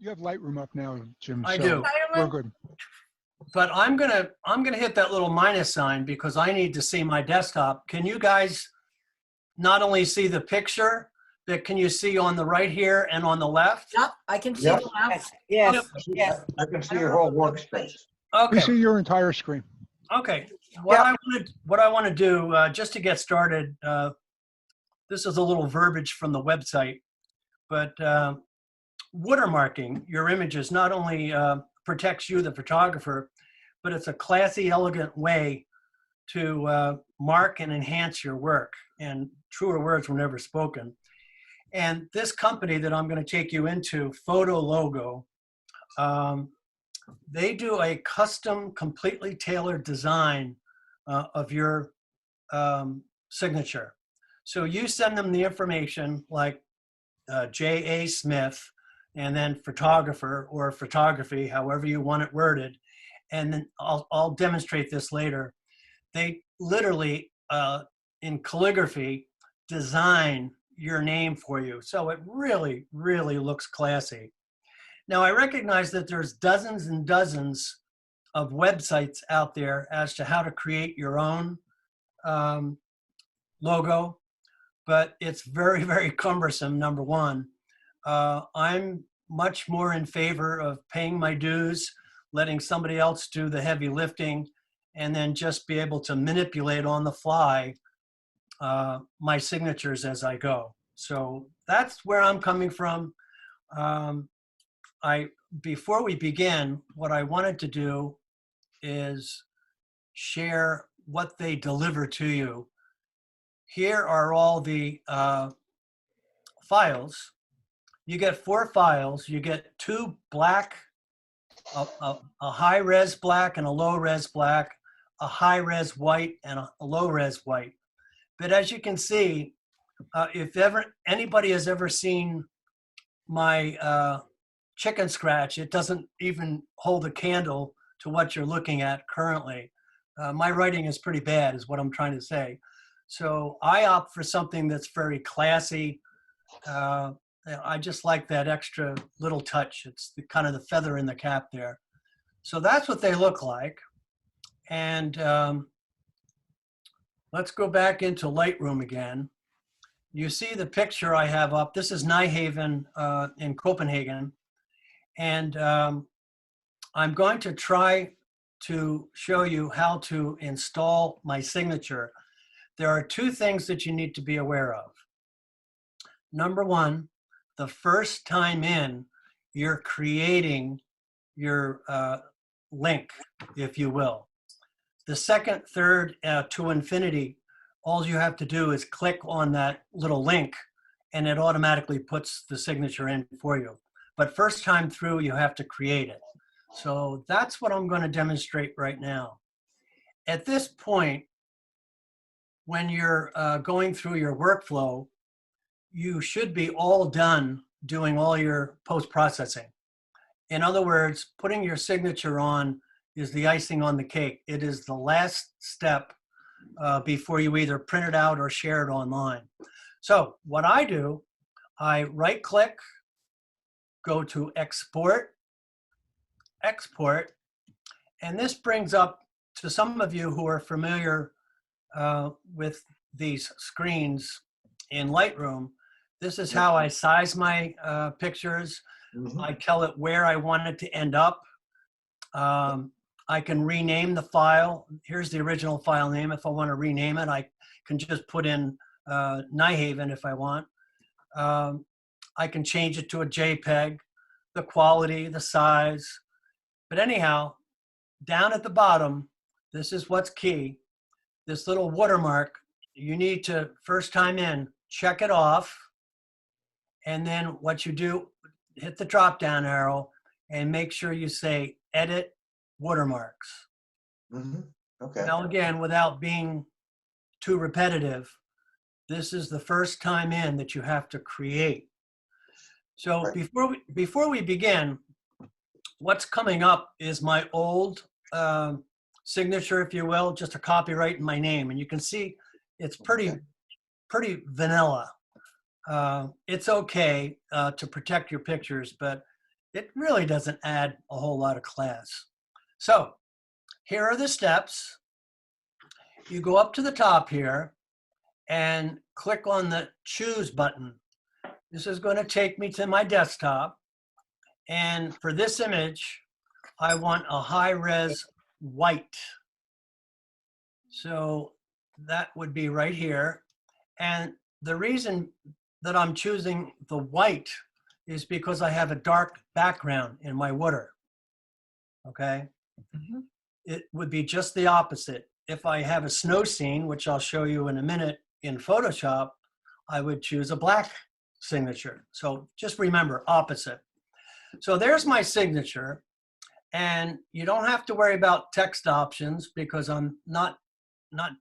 You have Lightroom up now, Jim, I so do. we're good. But I'm gonna hit that little minus sign because I need to see my desktop. Can you guys not only see the picture, but can you see on the right here and on the left? Yep, I can see Yep. the left. Yes, Yep. yes. I can see your whole workspace. We Okay. see your entire screen. Okay. What I want to do just to get started. This is a little verbiage from the website, but watermarking your images not only protects you, the photographer, but it's a classy, elegant way to mark and enhance your work. And truer words were never spoken. And this company that I'm going to take you into, PhotoLogo, they do a custom, completely tailored design of your signature. So you send them the information like J.A. Smith, and then photographer or photography, however you want it worded. And then I'll demonstrate this later. They literally, in calligraphy, design your name for you. So it really, really looks classy. Now, I recognize that there's dozens and dozens of websites out there as to how to create your own logo, but it's very, very cumbersome, number one. I'm much more in favor of paying my dues, letting somebody else do the heavy lifting, and then just be able to manipulate on the fly my signatures as I go. So that's where I'm coming from. Before we begin, what I wanted to do is share what they deliver to you. Here are all the files. You get 4 files. You get 2 black, a high-res black and a low-res black, a high-res white and a low-res white. But as you can see, if anybody has ever seen my chicken scratch, it doesn't even hold a candle to what you're looking at currently. My writing is pretty bad, is what I'm trying to say. So I opt for something that's very classy. I just like that extra little touch. It's kind of the feather in the cap there. So that's what they look like. And let's go back into Lightroom again. You see the picture I have up. This is Nijhaven in Copenhagen. And I'm going to try to show you how to install my signature. There are 2 things that you need to be aware of. Number 1, the first time in, you're creating your link, if you will. The second, third, to infinity, all you have to do is click on that little link and it automatically puts the signature in for you. But first time through, you have to create it. So that's what I'm going to demonstrate right now. At this point, when you're going through your workflow, you should be all done doing all your post-processing. In other words, putting your signature on is the icing on the cake. It is the last step before you either print it out or share it online. So what I do, I right-click, go to Export, Export, and this brings up, to some of you who are familiar with these screens in Lightroom, this is how I size my pictures. Mhm. I tell it where I want it to end up. I can rename the file. Here's the original file name. If I want to rename it, I can just put in Nijhaven if I want. I can change it to a JPEG, the quality, the size. But anyhow, down at the bottom, this is what's key. This little watermark, you need to, first time in, check it off. And then what you do, hit the drop down arrow and make sure you say edit watermarks. Mhm. Okay. Now again, without being too repetitive, this is the first time in that you have to create. So Right. before we begin, what's coming up is my old signature, if you will, just a copyright in my name. And you can see it's pretty vanilla. It's okay to protect your pictures, but it really doesn't add a whole lot of class. So here are the steps. You go up to the top here and click on the choose button. This is going to take me to my desktop. And for this image, I want a high res white. So that would be right here. And the reason that I'm choosing the white is because I have a dark background in my water. Okay. It would be just the opposite. If I have a snow scene, which I'll show you in a minute in Photoshop, I would choose a black signature. So just remember, opposite. So there's my signature, and you don't have to worry about text options because I'm not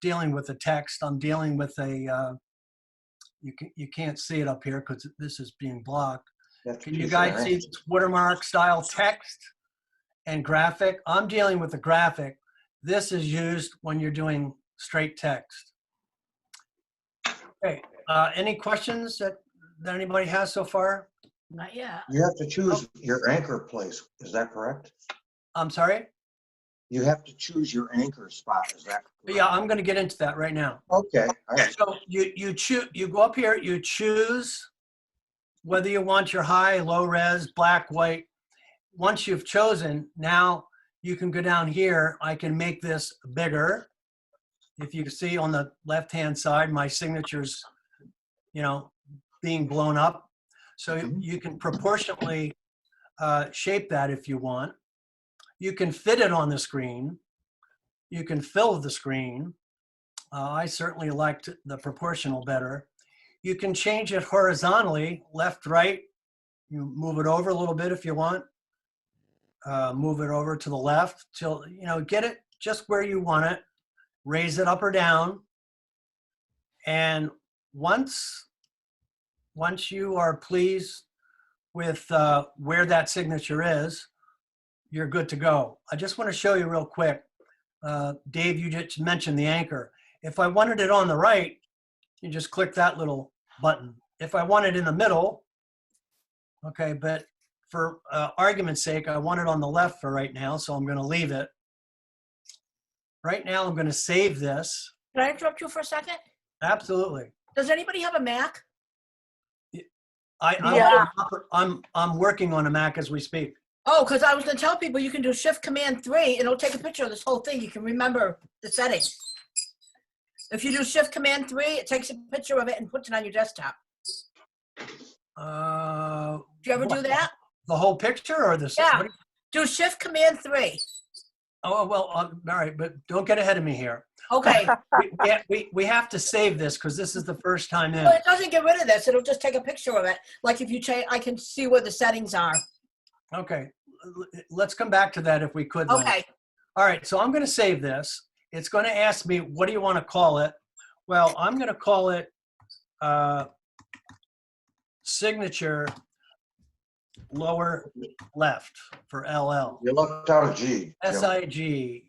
dealing with the text. I'm dealing with a, you can't see it up here because this is being blocked. Can you guys see this watermark style text and graphic? I'm dealing with the graphic. This is used when you're doing straight text. Okay, any questions that anybody has so far? Not yet. You have to choose your anchor place. Is that correct? I'm sorry? You have to choose your anchor spot. Is that correct? Yeah, I'm going to get into that right now. Okay. All right. So you go up here, you choose whether you want your high, low res, black, white. Once you've chosen, now you can go down here. I can make this bigger. If you can see on the left-hand side, my signature's, being blown up. So you can proportionally shape that if you want. You can fit it on the screen. You can fill the screen. I certainly liked the proportional better. You can change it horizontally, left, right. You move it over a little bit if you want. Move it over to the left till, get it just where you want it. Raise it up or down. And once you are pleased with where that signature is, you're good to go. I just want to show you real quick. Dave, you just mentioned the anchor. If I wanted it on the right, you just click that little button. If I want it in the middle, okay, but for argument's sake, I want it on the left for right now, so I'm going to leave it. Right now, I'm going to save this. Can I interrupt you for a second? Absolutely. Does anybody have a Mac? I'm working on a Mac as we speak. Oh, because I was going to tell people you can do Shift Command 3 and it'll take a picture of this whole thing. You can remember the settings. If you do Shift Command 3, it takes a picture of it and puts it on your desktop. Do you ever do that? The whole picture or the? Yeah. Do Shift Command 3. Oh, well, all right, but don't get ahead of me here. Okay. we have to save this because this is the first time in. Well, it doesn't get rid of this. It'll just take a picture of it. Like if you change, I can see where the settings are. Okay, let's come back to that if we could. Then. Okay. All right, so I'm going to save this. It's going to ask me, what do you want to call it? Well, I'm going to call it signature lower left for LL. You left out a G. Jim. SIG.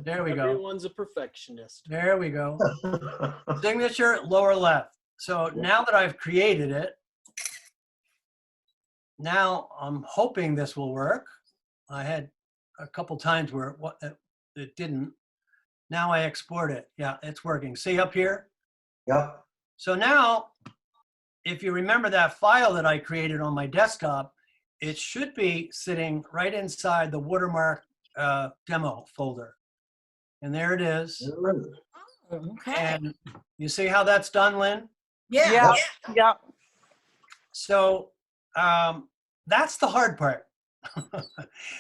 There we go. Everyone's a perfectionist. There we go. Signature lower left. So now that I've created it, now I'm hoping this will work. I had a couple times where it didn't. Now I export it. Yeah, it's working. See up here? Yep. So now, if you remember that file that I created on my desktop, it should be sitting right inside the Watermark demo folder. And there it is. Okay. And you see how that's done, Lynn? Yeah. Yeah. So that's the hard part.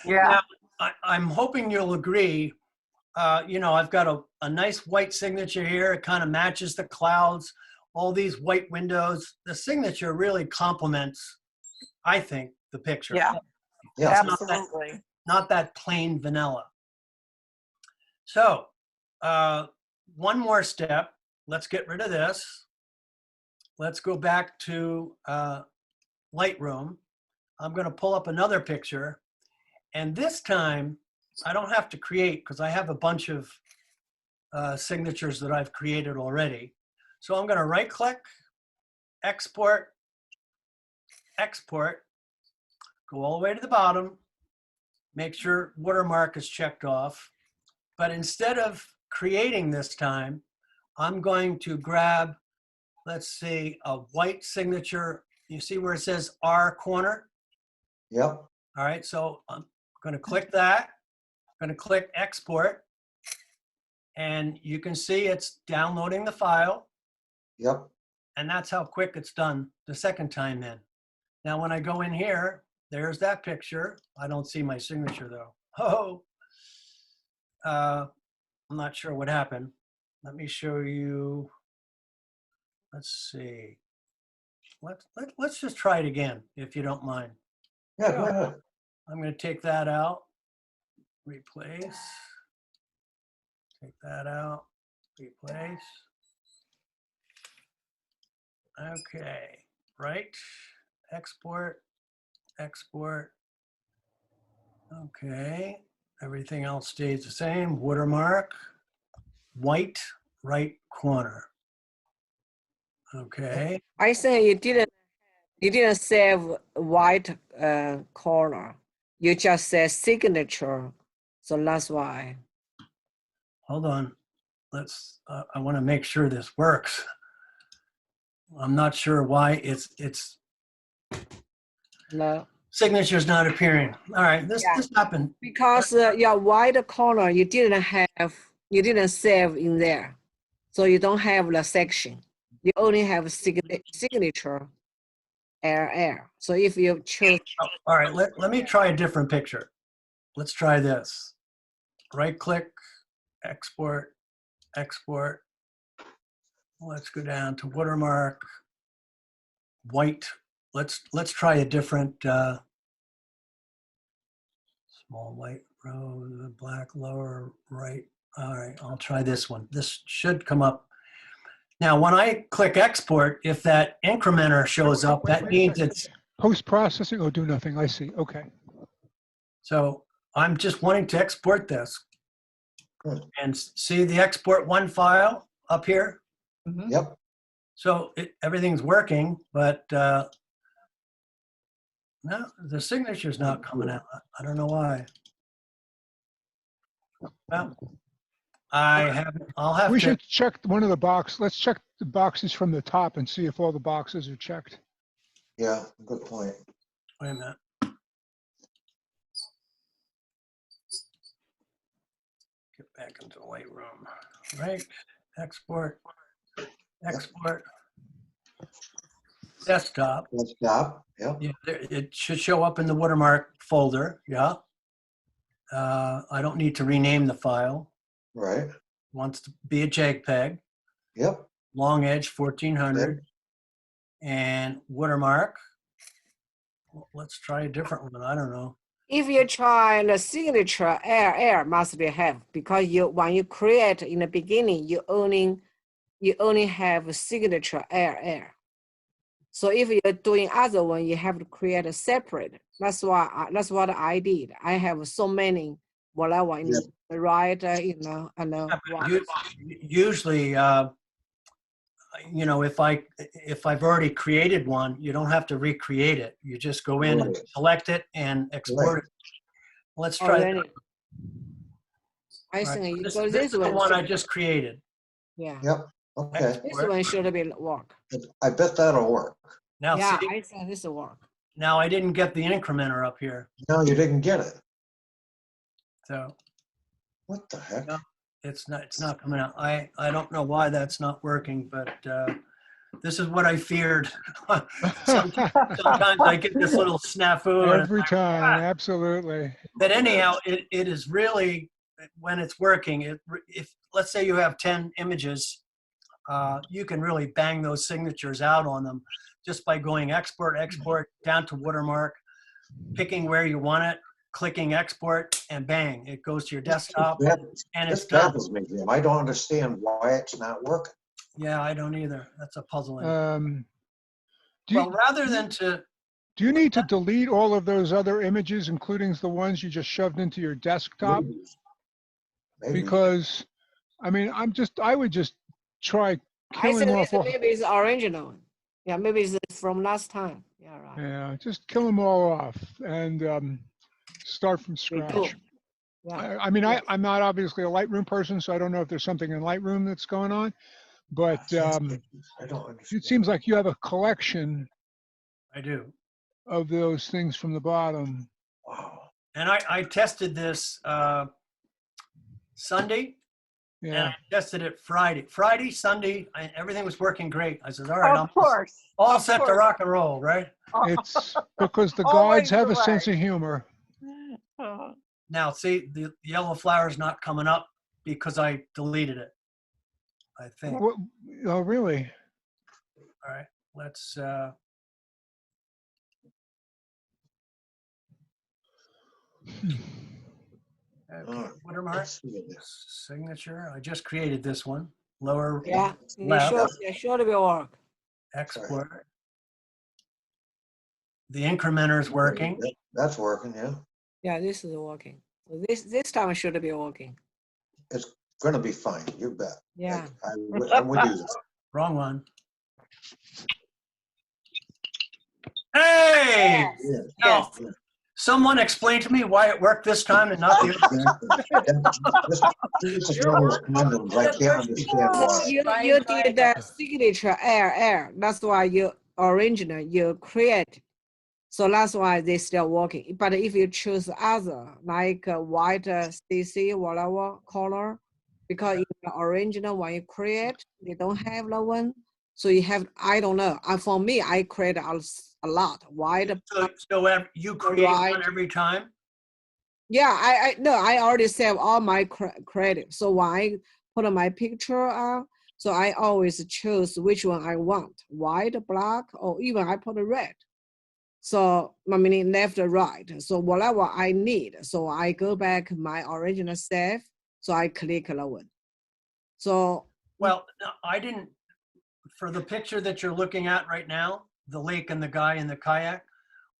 Yeah. Now, I'm hoping you'll agree. I've got a nice white signature here. It kind of matches the clouds, all these white windows. The signature really complements, I think, the picture. Yeah. Yeah. Absolutely. Not that plain vanilla. So one more step. Let's get rid of this. Let's go back to Lightroom. I'm going to pull up another picture. And this time, I don't have to create because I have a bunch of signatures that I've created already. So I'm going to right-click, export, export, go all the way to the bottom, make sure watermark is checked off. But instead of creating this time, I'm going to grab, let's see, a white signature. You see where it says R corner? Yep, All right, so I'm going to click that. I'm going to click export. And you can see it's downloading the file. yep. And that's how quick it's done the second time in. Now, when I go in here, there's that picture. I don't see my signature though. Oh, I'm not sure what happened. Let me show you. Let's see. Let's just try it again, if you don't mind. Yeah, go ahead. I'm going to take that out, replace. Take that out, replace. Okay, right, export, export. Okay, everything else stays the same. Watermark, white, right corner. Okay, I think you didn't save white corner. You just said signature. So that's why. hold on. Let's, I want to make sure this works. I'm not sure why it's No. signature's not appearing. All right, this happened. Because your white corner you didn't save in there. So you don't have the section. You only have signature air. So if you choose All right, let me try a different picture. Let's try this. Right click, export, export. Let's go down to watermark, white. Let's try a different small white row, the black lower right. All right, I'll try this one. This should come up. Now, when I click export, if that incrementer shows up, that means it's, Post-processing, oh, do nothing, I see, okay. so I'm just wanting to export this. Good. And see the export one file up here? Yep, So everything's working, but no, the signature's not coming out. I don't know why. Well, I'll have We to, should check one of the boxes. Let's check the boxes from the top and see if all the boxes are checked. yeah, good point. wait a minute. Get back into Lightroom, right? Export, export. Desktop. Let's stop, yep, Yeah, it should show up in the watermark folder, yeah. I don't need to rename the file. right, Wants to be a JPEG, yep, long edge 1400, and watermark. Well, let's try a different one. I don't know. if you try the signature air must be have because when you create in the beginning you only have signature air. So if you're doing other one, you have to create a separate. That's what I did. I have so many what I want Yeah. the right, and Usually, you know, if I've already created one, you don't have to recreate it. You just go in and Right. select it and export it. Let's try. already. I All right, think you this go is this the one. one I just created. Yeah, yep, okay. this one should be work. I bet that'll work. Now, Yeah, see, I think this will work. now I didn't get the incrementer up here, No, you didn't get it. so What the heck? No. it's not coming out. I don't know why that's not working, but this is what I feared. Sometimes I get this little snafu. And Every time, absolutely. But anyhow, it is really, when it's working, if let's say you have 10 images, you can really bang those signatures out on them just by going export, down to watermark, picking where you want it, clicking export, and bang, it goes to your desktop, and it's This done. baffles me, Jim. I don't understand why it's not working. Yeah, I don't either. That's a puzzling. Do Rather than to, you need to delete all of those other images, including the ones you just shoved into your desktop? Maybe. Because, I mean, I would just try I killing think off this all. maybe is original. Yeah, maybe it's from last time. Yeah, right. Yeah, just kill them all off and start from We do. scratch. Yeah. I mean, Yes. I'm not obviously a Lightroom person, so I don't know if there's something in Lightroom that's going on, but I don't understand. it seems like you have a collection I do. of those things from the bottom. Wow. And I tested this Sunday, and Yeah. I tested it Friday. Friday, Sunday, everything was working great. I said, all right, I'm Of course. all of set to course. rock and roll, right? It's because the Always gods have the a sense way. of humor. Uh, Now, see, the yellow flower's not coming up because I deleted it, I think. What, oh, really? All right, let's, okay, watermark, Let's see this. signature. I just created this one. Lower Yeah. left, It should be work. export. The incrementer is working. That's working, yeah. Yeah, this is working. So this time it should be working. It's gonna be fine, you bet. Yeah. I'm with you. Wrong one. Hey! Yeah, Now, yeah. someone explain to me why it worked this time and not the other. This is one of those conundrums. I can't understand why. You did the signature error. That's why you original you create. So that's why they still working. But if you choose other like white CC whatever color, because in the original one you create, they don't have the one. So you have I don't know. For me, I create a lot white. So you create Right. one every time? Yeah, I no, I already save all my credit. So when I put my picture on, so I always choose which one I want, white, black, or even I put red. So I mean left or right. So whatever I need. So I go back my original save. So I click the one. So Well, no, I didn't, for the picture that you're looking at right now, the lake and the guy in the kayak,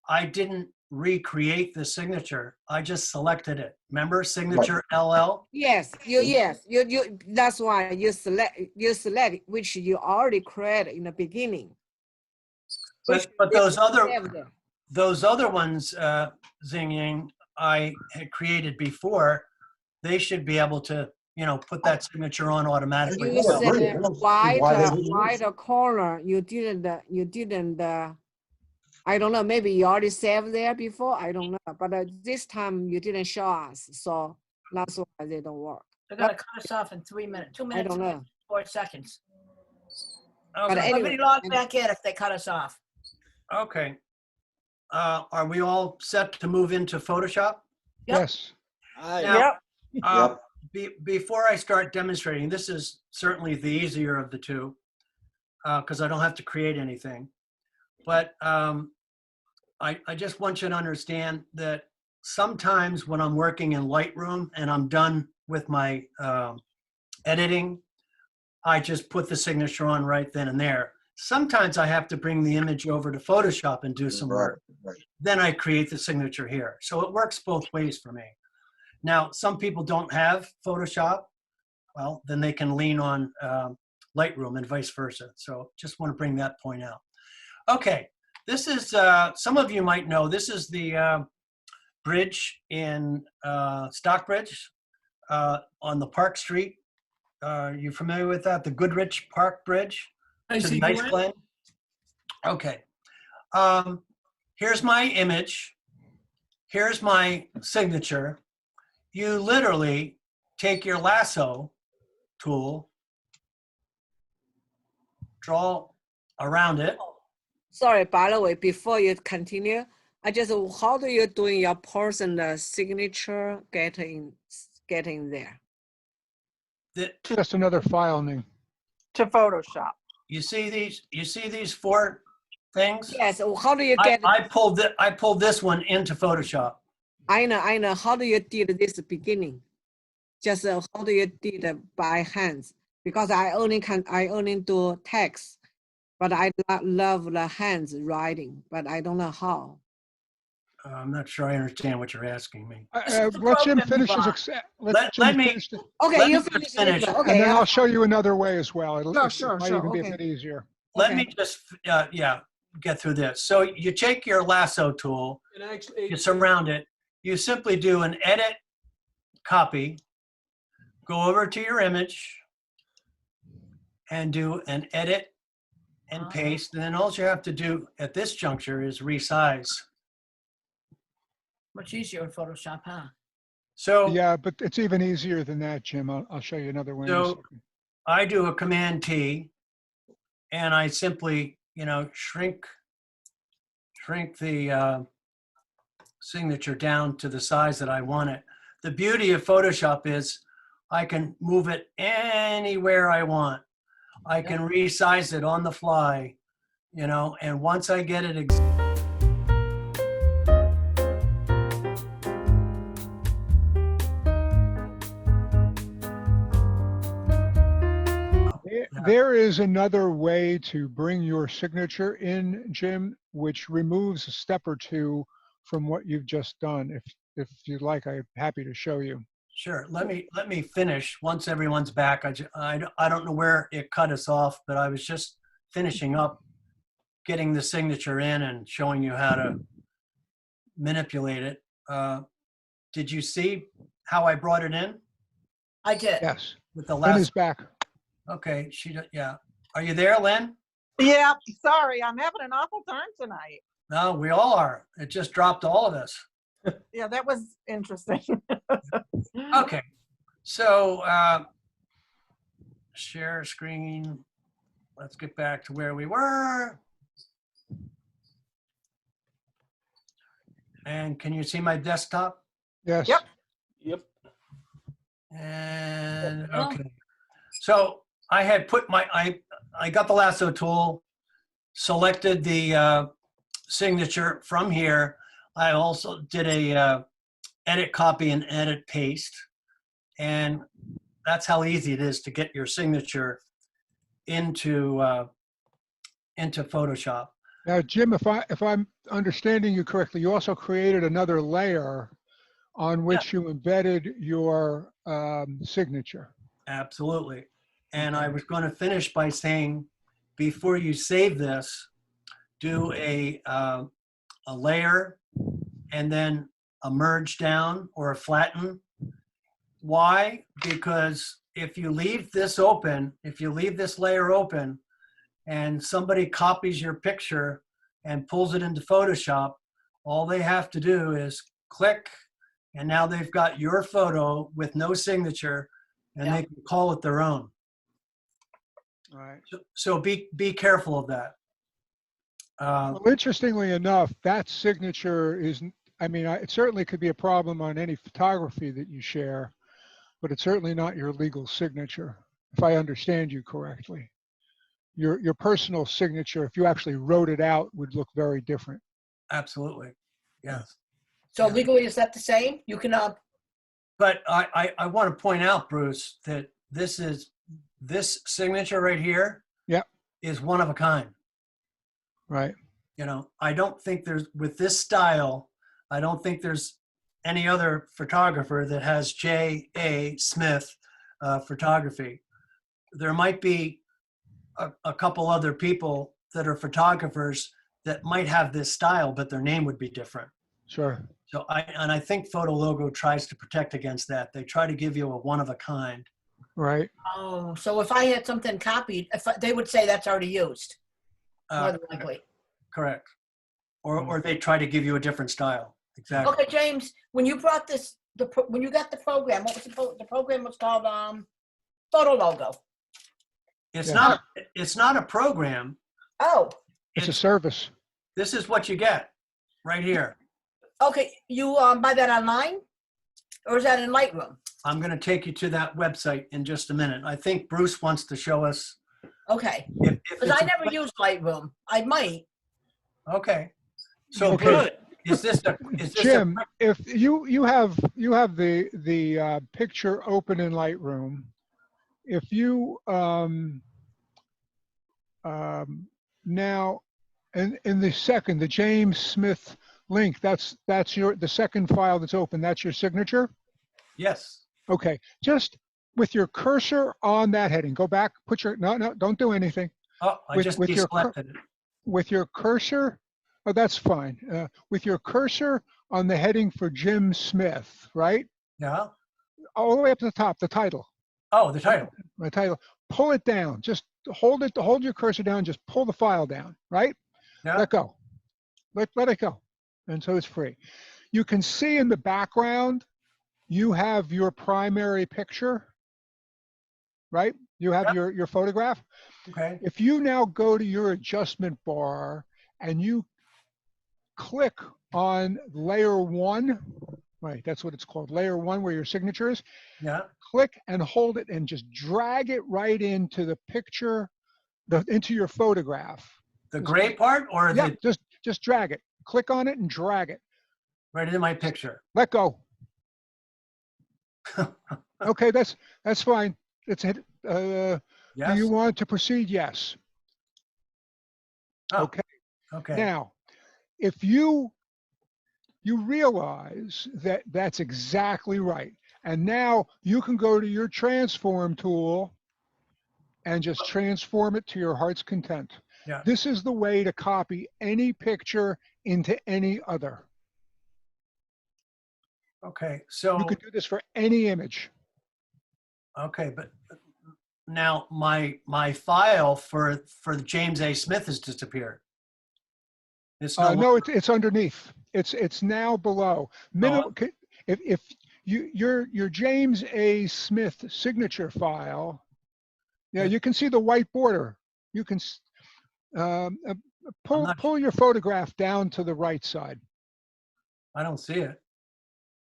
I didn't recreate the signature. I just selected it. Remember signature LL? yes, you that's why you select which you already created in the beginning. But Which those other save there. ones, Xing, I had created before, they should be able to, you know, put that signature on automatically. You I agree. said I don't see why they didn't white corner, you didn't, I don't know, maybe you already saved there before, I don't know. But this time you didn't show us, so that's why they don't work. They're gonna cut us off in 3 minutes, 2 I minutes, don't know. 4 seconds. But Okay. anyway, Somebody log back in if they cut us off. Okay. Are we all set to move into Photoshop? Yep. Yes. Now, Yep. before I start demonstrating, this is certainly the easier of the two because I don't have to create anything. But I just want you to understand that sometimes when I'm working in Lightroom and I'm done with my editing, I just put the signature on right then and there. Sometimes I have to bring the image over to Photoshop and do some work. Right. Then I create the signature here. So it works both ways for me. Now, some people don't have Photoshop. Well, then they can lean on Lightroom and vice versa. So just want to bring that point out. Okay, this is, some of you might know, this is the bridge in Stockbridge on the Park Street. Are you familiar with that? The Goodrich Park Bridge to the Ice Glen? Okay. Here's my image. Here's my signature. You literally take your lasso tool, draw around it. sorry, by the way, before you continue, how do you doing your personal signature getting there? Just another file name. To Photoshop. You see these four things? Yes, how do you get? I pulled this one into Photoshop. I know. How do you did this beginning? Just how do you did by hands? Because I only do text, but I love the hands writing, but I don't know how. I'm not sure I understand what you're asking me. Let Jim finish his, Let Jim me- finish it, Okay, Let you me finish finish. it. and Okay, then I'll show you another way as well. It Sure, might even be a okay. bit easier. Let Okay. me just, yeah, get through this. So you take your lasso tool, And actually, you surround it, you simply do an edit, copy, go over to your image, and do an edit and paste. And then all you have to do at this juncture is resize. Much easier in Photoshop, huh? So Yeah, but it's even easier than that, Jim. I'll show you another one in a So- second. I do a Command T, and I simply, shrink the signature down to the size that I want it. The beauty of Photoshop is I can move it anywhere I want. I can resize it on the fly, and once I get it There is another way to bring your signature in, Jim, which removes a step or two from what you've just done. If you'd like, I'm happy to show you. Sure. Let me finish once everyone's back. I don't know where it cut us off, but I was just finishing up getting the signature in and showing you how to manipulate it. Did you see how I brought it in I did. Yes, with the Lynn is last? back. Okay. Yeah. Are you there, Lynn? Yeah, sorry, I'm having an awful time tonight. No, we all are. It just dropped all of us. Yeah, that was interesting. Okay. So share screen. Let's get back to where we were. And can you see my desktop? Yes. Yep. yep. And Yeah. okay. So I had put I got the lasso tool, selected the signature from here. I also did a edit copy and edit paste. And that's how easy it is to get your signature into Photoshop. Now, Jim, if I'm understanding you correctly, you also created another layer on which you embedded your signature. Absolutely. And I was going to finish by saying, before you save this, do a layer and then a merge down or a flatten. Why? Because if you leave this open, if you leave this layer open and somebody copies your picture and pulls it into Photoshop, all they have to do is click, and now they've got your photo with no signature, and they can call it their own. All right. So be careful of that. Well, interestingly enough, that signature is, it certainly could be a problem on any photography that you share, but it's certainly not your legal signature, if I understand you correctly. Your personal signature, if you actually wrote it out, would look very different. Absolutely, yes. So Yeah. legally, is that the same? You can, But I want to point out, Bruce, that this signature right here is one of a kind. Right. I don't think with this style, I don't think there's any other photographer that has J.A. Smith photography. There might be a couple other people that are photographers that might have this style, but their name would be different. Sure. So I think PhotoLogo tries to protect against that. They try to give you a one of a kind. Right. oh, so if I had something copied, they would say that's already used, more than likely. Correct. Or they try to give you a different style. Exactly. Okay, James, when you brought this, when you got the program, what was the program was called? PhotoLogo. It's not a program. Oh, It's a service. This is what you get right here. okay. You buy that online, or is that in Lightroom? I'm going to take you to that website in just a minute. I think Bruce wants to show us. Okay, If because it's I never used Lightroom. I might. Okay. So Okay. Bruce, is this Jim, if you have the picture open in Lightroom, if you now in the James Smith link, that's the second file that's open. That's your signature. Yes. Okay, just with your cursor on that heading, go back. No, don't do anything. Oh, I With- just with your deselected it. with your cursor, oh, that's fine. With your cursor on the heading for Jim Smith, right? Yeah. All the way up to the top, the title. Oh, the title. My title. Pull it down. Just hold your cursor down. Just pull the file down, right? Yeah. Let go. Let it go. And so it's free. You can see in the background, you have your primary picture, right? You have Yep. your photograph. Okay. If you now go to your adjustment bar and you click on layer 1, right, that's what it's called, layer 1, where your signature is, Yeah. click and hold it and just drag it right into the picture, into your photograph. The gray part or Yeah, the just drag it. Click on it and drag it. right into my picture? Let go. Okay, that's fine. It's do Yes. you want to proceed? Yes. Oh, Okay. okay. Now, if you realize that that's exactly right, and now you can go to your transform tool and just transform it to your heart's content. Yeah. This is the way to copy any picture into any other. Okay. You So, could do this for any image. okay, but now my file for James A. Smith has disappeared. It's no No, longer. it's underneath. It's now below. Oh, If your James A. Smith signature file, yeah, Yeah. you can see the white border. You can I'm not. pull your photograph down to the right side. I don't see it.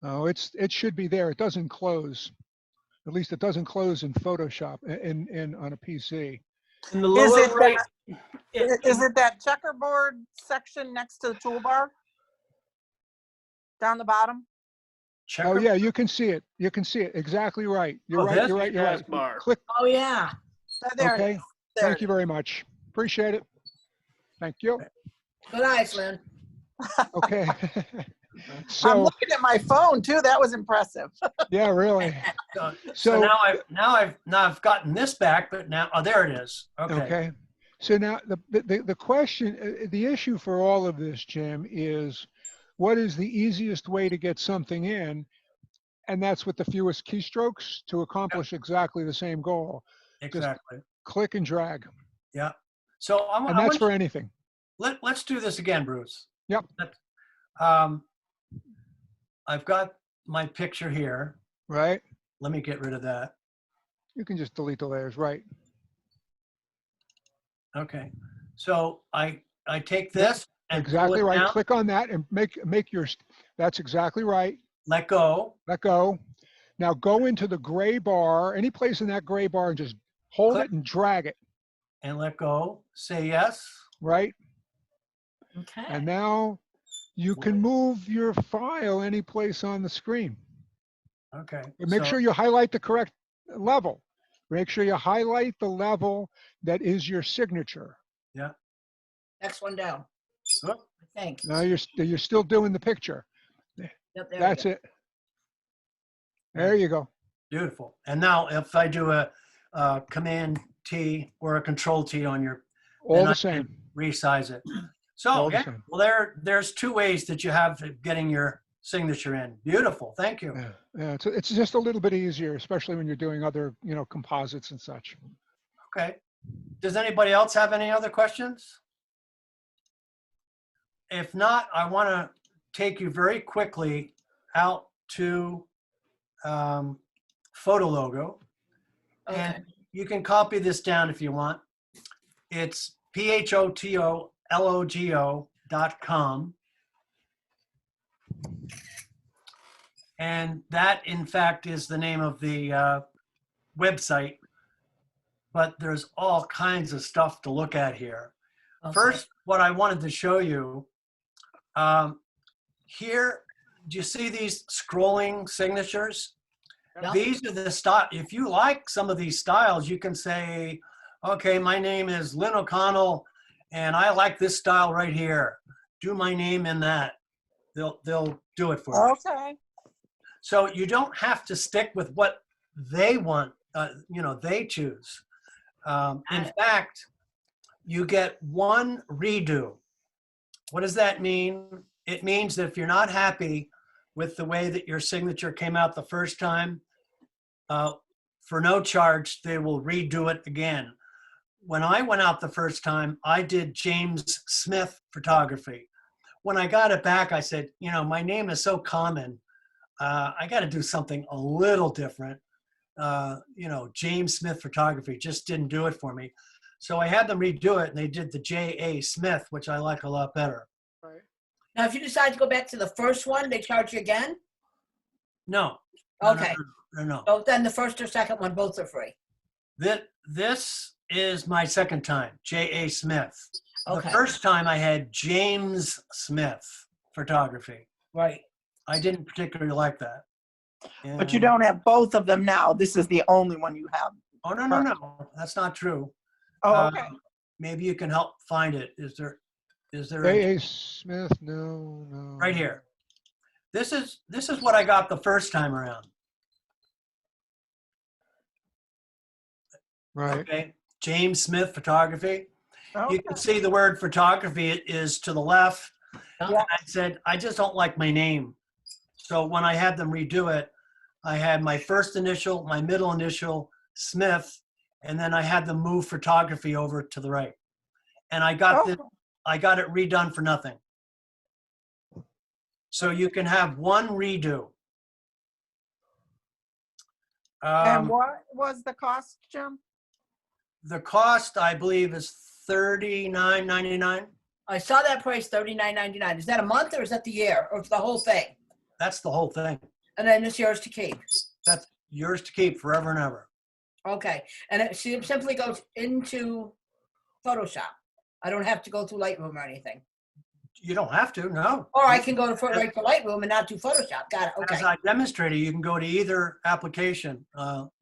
Oh, it should be there. It doesn't close. At least it doesn't close in Photoshop in on a PC. In the Is lower it right. Is it that checkerboard section next to the toolbar? Down the bottom? Checker? Oh yeah, you can see it. You can see it. Exactly right. You're Oh, right. this? You're right. You're right. Taskbar. Click. Oh, yeah. There it Okay. is. There Thank it you is. very much. Appreciate it. Thank you. Good eyes, Lynn. Okay. I'm So looking at my phone too. That was impressive. yeah, really. So So now I've gotten this back, but now there it is. Okay. okay. So now the question, the issue for all of this, Jim, is what is the easiest way to get something in? And that's with the fewest keystrokes to accomplish exactly the same goal. Just Exactly. click and drag. Yeah. So And that's for anything. let's do this again, Bruce. Yep. I've got my picture here. Right? Let me get rid of that. You can just delete the layers, right? Okay. So I take this and pull Exactly it right. down, Click on that and make your, that's exactly right. let go. Let go. Now go into the gray bar, any place in that gray bar, and just hold Click. it and drag it, And let go. Say yes. right? Okay. And now you can move your file any place on the screen. Okay. But make So- sure you highlight the correct level. Make sure you highlight the level that is your signature. Yeah. Next one down, Oh, I think. Now you're still doing the picture. Yep, there we That's go. it. There you go. beautiful. And now if I do a Command T or a Control T on your, All then the I same. can resize it. So All the yeah, same. well there's two ways that you have of getting your signature in. Beautiful. Thank you. Yeah, yeah. It's just a little bit easier, especially when you're doing other, composites and such. Okay. Does anybody else have any other questions? If not, I want to take you very quickly out to PhotoLogo. Okay. And you can copy this down if you want. It's PHOTOLOGO.com. And that, in fact, is the name of the website. But there's all kinds of stuff to look at here. Okay. First, what I wanted to show you, here, do you see these scrolling signatures? Yeah. These are the style. If you like some of these styles, you can say, okay, my name is Lynn O'Connell, and I like this style right here. Do my name in that. They'll do it for you. Okay. So you don't have to stick with what they want, they choose. In fact, you get one redo. What does that mean? It means that if you're not happy with the way that your signature came out the first time, for no charge, they will redo it again. When I went out the first time, I did James Smith photography. When I got it back, I said, you know, my name is so common. I got to do something a little different. You know, James Smith photography just didn't do it for me. So I had them redo it, and they did the J.A. Smith, which I like a lot better. Right. Now, if you decide to go back to the first one, they charge you again? No. No, Okay. No. So then the first or second one, both are free. This is my second time, J.A. Smith. Okay. The first time I had James Smith photography. Right. I didn't particularly like that. But you And- don't have both of them now. This is the only one you have. Oh, no. That's not true. Oh, okay. Maybe you can help find it. Is there A.A. Smith, no. right here? This is what I got the first time around. Right. Okay. James Smith photography. Okay. You can see the word photography is to the left. Yeah. And I said, I just don't like my name. So when I had them redo it, I had my first initial, my middle initial, Smith, and then I had them move photography over to the right. And I got Okay. I got it redone for nothing. So you can have one redo. And what was the cost, Jim? The cost, I believe, is $39.99. I saw that price, $39.99. Is that a month or is that the year or the whole thing? That's the whole thing. And then it's yours to keep. That's yours to keep forever and ever. Okay. And it simply goes into Photoshop. I don't have to go through Lightroom or anything. You don't have to, no. Or I can go to right to Lightroom and not do Photoshop. Got it. Okay. As I demonstrated, you can go to either application,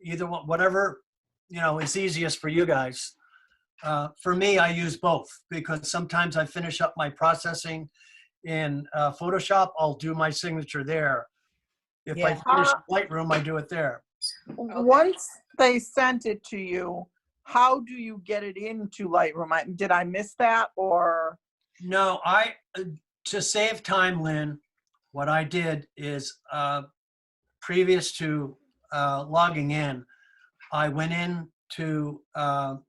either one, whatever, you know, is easiest for you guys. For me, I use both because sometimes I finish up my processing in Photoshop. I'll do my signature there. If I Yeah. finish Lightroom, I do it there. Once they sent it to you, how do you get it into Lightroom? Did I miss that or? No, to save time, Lynn, what I did is previous to logging in, I went in to I'm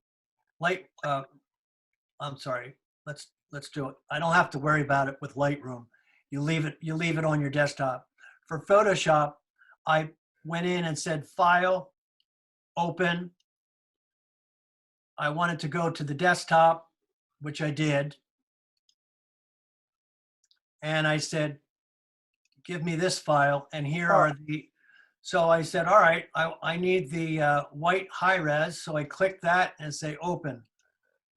sorry, let's do it. I don't have to worry about it with Lightroom. You leave it on your desktop. For Photoshop, I went in and said File, Open. I wanted to go to the desktop, which I did. And I said, give me this file. And here are so I said, all right, I need the white high res. So I clicked that and say open.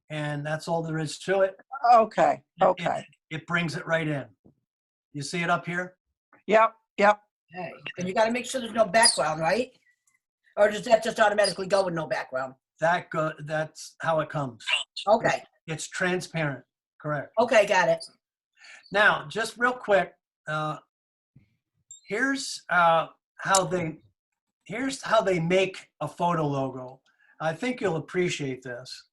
And that's all there is to it. Okay, okay. It brings it right in. You see it up here? Yep. Okay. And you got to make sure there's no background, right? Or does that just automatically go with no background? That's how it comes. Okay. It's transparent, correct. Okay, got it. Now, just real quick, here's how they make a photo logo. I think you'll appreciate this.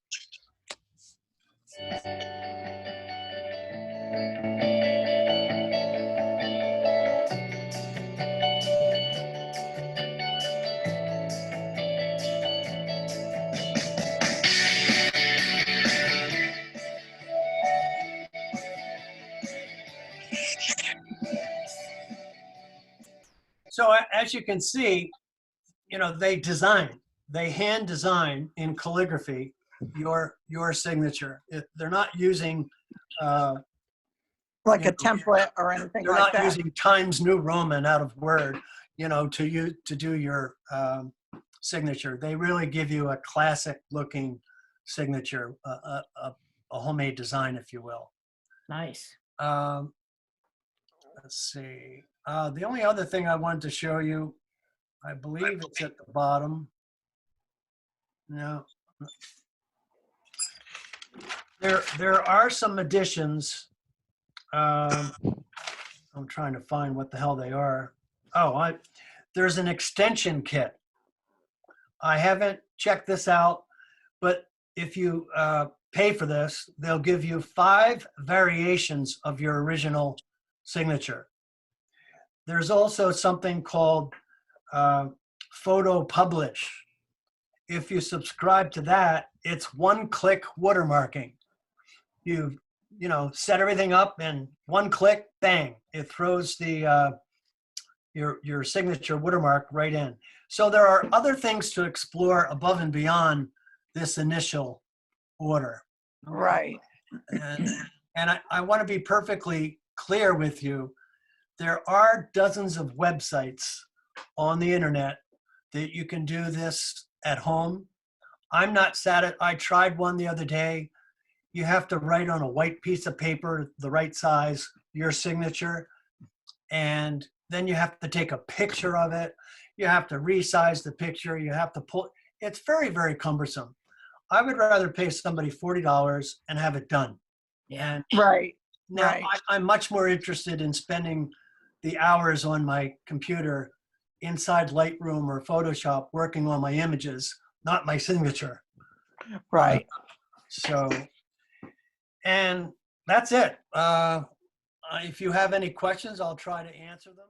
So as you can see, you know, they hand design in calligraphy your signature. They're not using Like a template or anything they're like not that. using Times New Roman out of Word, you know, to do your signature. They really give you a classic looking signature, a homemade design, if you will. Nice. Let's see. The only other thing I wanted to show you, I believe it's at the bottom. No. There are some additions. I'm trying to find what the hell they are. Oh, there's an extension kit. I haven't checked this out, but if you pay for this, they'll give you 5 variations of your original signature. There's also something called Photo Publish. If you subscribe to that, it's one-click watermarking. You set everything up and one click, bang, it throws the your signature watermark right in. So there are other things to explore above and beyond this initial order. Right. And I want to be perfectly clear with you. There are dozens of websites on the internet that you can do this at home. I'm not satisfied. I tried one the other day. You have to write on a white piece of paper, the right size, your signature, and then you have to take a picture of it. You have to resize the picture. You have to pull. It's very, very cumbersome. I would rather pay somebody $40 and have it done. Yeah. And Right. now Right. I'm much more interested in spending the hours on my computer inside Lightroom or Photoshop working on my images, not my signature. Right. So, and that's it. If you have any questions, I'll try to answer them.